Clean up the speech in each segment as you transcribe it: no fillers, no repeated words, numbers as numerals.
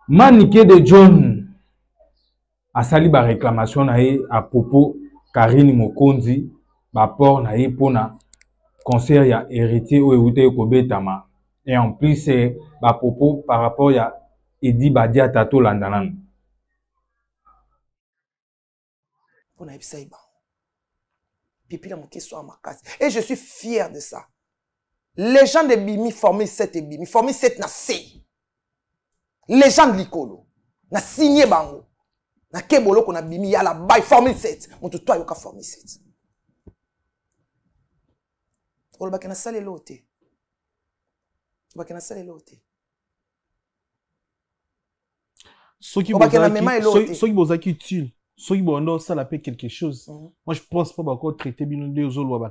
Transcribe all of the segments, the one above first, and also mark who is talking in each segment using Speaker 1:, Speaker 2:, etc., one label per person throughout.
Speaker 1: Maniké de John asali ba réclamation na ye à propos Karine Mokonzi ba port na ye pona concert ya héritier ou euté kobetama et en plus c'est ba propos par rapport ya Edi Badia Tato Landanan.
Speaker 2: Et je suis fier de ça. Les gens de Bimi formé cette Bimi, formé cette na C. Les gens de l'Ikolo, na signé bango. Na kebolo qu'on a Bimi ya la bail formé cette. Mon tout toi yoka formé cette. Ol bakena sale lote. Bakena sale lote.
Speaker 3: Ceux qui bozaki utile. Ceux qui bon ça la paix quelque chose. Moi je pense pas encore traiter bien deux autres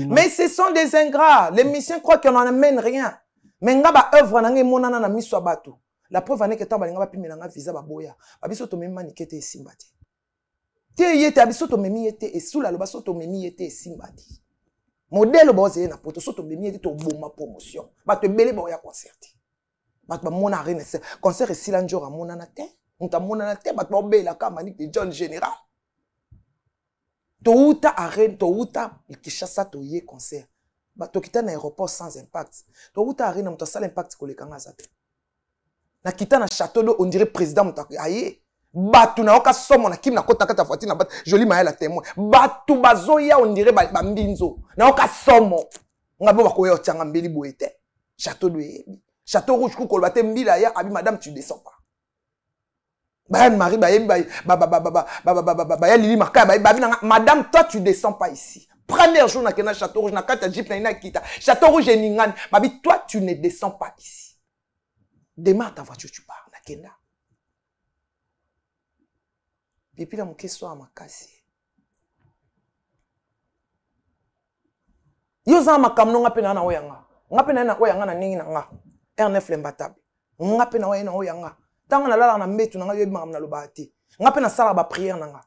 Speaker 2: mais ce sont des ingrats. Les missions croient qu'on n'en amène rien. Mais ngaba œuvre na ngemonana na miso bato. La preuve en est que tant balinga ba pimela nga visa ba boya. Babiso to mema nikete esimbati. Te yete abiso to memi yete esula lo baso to memi yete esimbati. Modèle boze na poto so to memi yete to boma promotion. Ba te bele ba ya concerti. Ba ba mona rene concert esila njora monana te. Unta monana te ba to bela ka manik de John Général. Touta arène, touta Kishasa to ye concert. Ba to kita na aéroport sans impact. Touta arène na sala impact ko le kanga zato. Na kita na château d'eau on dirait président mutaka aye. Batu na oka somo na kim na kota kata voiture na bat joli maya la témoin. Batu bazoya on dirait ba mbinzo. Na oka somo. Ngabo ba koyo tchanga mbeli boete. Château d'eau yebi. Château rouge ko kolbate mbila ya abi madame tu descends pas. Madame madame, toi tu descends pas ici. Premier jour, na Château Rouge, na kata jeep na kita. Château Rouge et Ningan. Babi, toi tu ne descends pas ici. Démarre ta voiture, tu pars. Na kenda. Et puis là, mon question à ma casse. Yo za ma kamno nga pena na oyanga. Nga pena na oyanga na ningi na nga. RNF l'imbattable. Nga pena oyanga na oyanga. Tant on a là na mbetu na yobi na lobati nga pe na sala ba prière na nga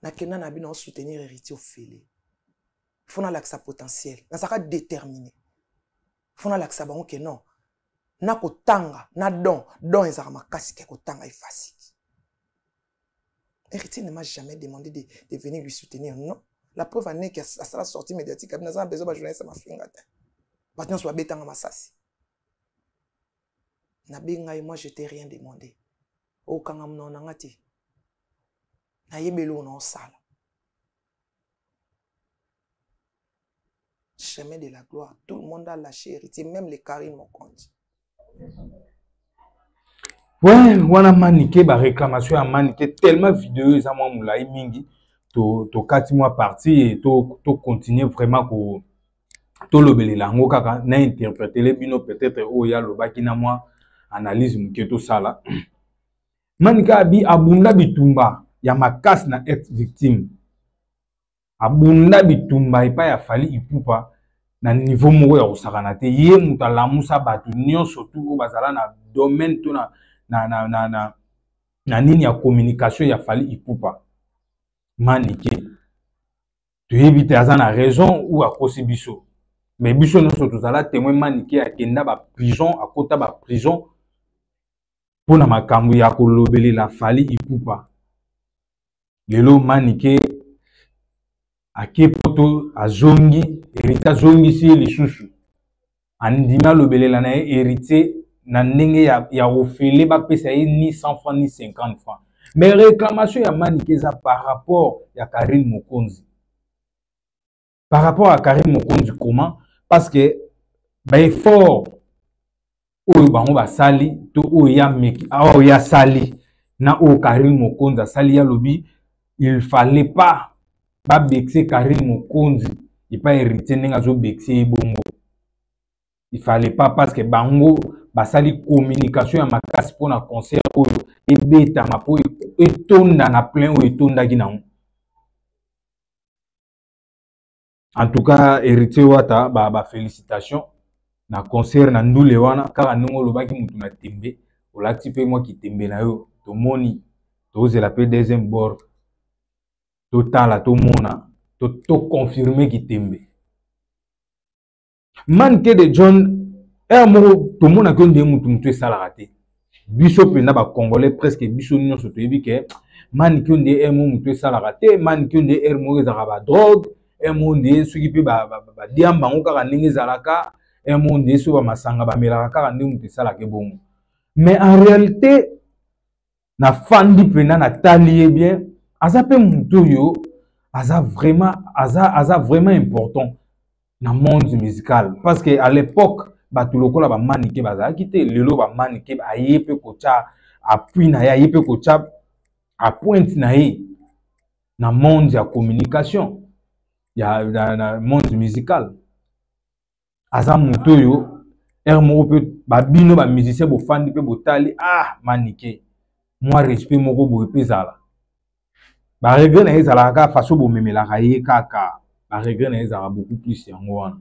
Speaker 2: na kena na bino soutenir héritier ofele faut na l'accès potentiel na saka déterminé faut na l'accès bango que non na kotanga na don ezaka makasi ke kotanga efasiki héritier ne m'a jamais demandé de venir lui soutenir non la preuve en est que ça la sortie médiatique na za besoin ba journaliste ma finga te batons soit betanga masasi. Nabenga et moi je t'ai rien demandé. O kangam non nangati. Na yebelo non sala. Chemin de la gloire. Tout le monde a lâché héritier, même les Karine Mokonzi.
Speaker 1: Ouais, wana maniké ba réclamation à maniké tellement vidéo ça moi moulai mingi to 4 mois parti et to continuer vraiment ko to lobele lango kaka na interpréter les bino peut-être o ya lobaki na moi analyse mketo sala manika abi abunda bitumba ya makasi na ex victime abunda bitumba epa ya fali ipupa na niveau moko ya kosakana te ye mutu alamusa bato nyonso tu oyo bazala na domaine to na nini ya communication ya fali ipupa manike toyebi te aza na raison ou akosi biso mais biso nyonso tozala témoin manike akenda ba prison akota ba prison pona makambo ya kolobelela fali ipupa lelo manike ake poto azongi héritier azongisi lisusu andima lobelela na ye héritier na ndenge ya ofele bapesa ye ni 100 francs ni 50 francs mais réclamation ya manike eza par rapport ya Karine Mokonzi par rapport à Karine Mokonzi comment parce que ba effort oyo bango basali to oya meki oya sali na o Karine Mokonzi asali ya lobi il fallait pas ba bexer Karine Mokonzi et pas héritier ndenge azo bexer bongo il fallait pas parce que bango basali communication ya makasi pona concert oyo ebeta mapo etonda na plein o etonda ki nango en tout cas héritier wata ba félicitations na concert na ndule wana kaka ndongo lobaki mutu na tembe olati pe moi ki tembe na yo tomoni tozela pe deuxième bord totala tomona to confirmer ki tembe manke de John moko tout le monde a connu mutu salaraté biso pena ba congolais presque biso nyonso to yebi ke man ki onde mutu salaraté man ki onde mo ezaka ba drogue mo onde soki pe ba diamba ngo kaka ndenge zalaka mo onde so ba masanga ba melaka kaka ndenge mutu salaka bongo. Mais en réalité na fandi pena na tali bien aza pe mutu yo aza vraiment important na monde musical parce que à l'époque bato lokola ba manike bazalaki te lelo ba manike aye pe kocha appui na ye aye pe kocha a pointe na ye na monde ya communication na monde musical aza mutu yo moko pe babino ba musicien bo fandi pe botali manike moi respect moko boye pe zala ba regret na ye zalaka façon bo memelaka ye kaka ba regret na ye zalaka beaucoup plus yango wana.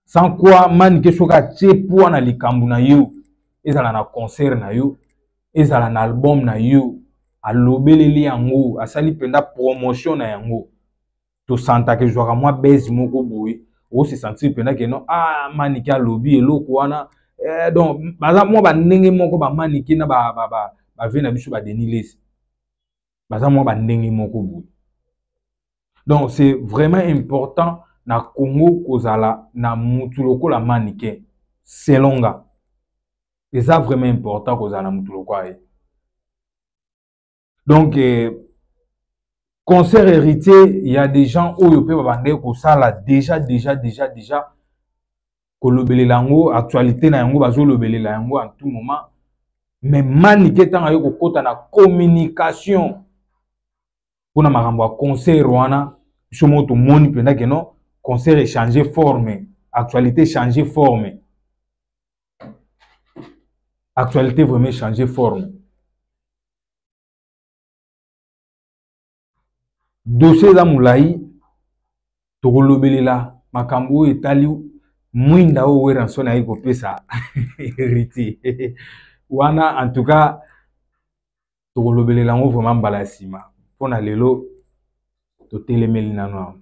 Speaker 1: Sans quoi manike soka tie po na likambu na yo ezala na concert na yo ezala na album na yo alobeleli yango asali penda promotion na yango to santa ke joaka moi bezi moko boye o se sentir penda ke non manike alobi eloko wana donc baza moi ba ndenge moko ba manike na ba ve na biso ba denilesi baza moi ba ndenge moko boye. Donc c'est vraiment important na Congo kozala na mutu lokola manike selonga eza vraiment important kozala na mutu lokola. Donc concert héritier il y a des gens oyo pe babande ko sala déjà kolobelela yango actualité na yango bazo lobelela yango en tout moment mais manike tanga yo kokota na communication pour na makambo concert wana biso moto moni penda ke non concert échanger forme actualité changer forme actualité vraiment changer forme dossier za mulai tokolobelela makambo etali mwinda o wera nsona yiko pesa héritier wana en tout cas tokolobelela ngo vraiment mbala sima pona lelo to telemeli nano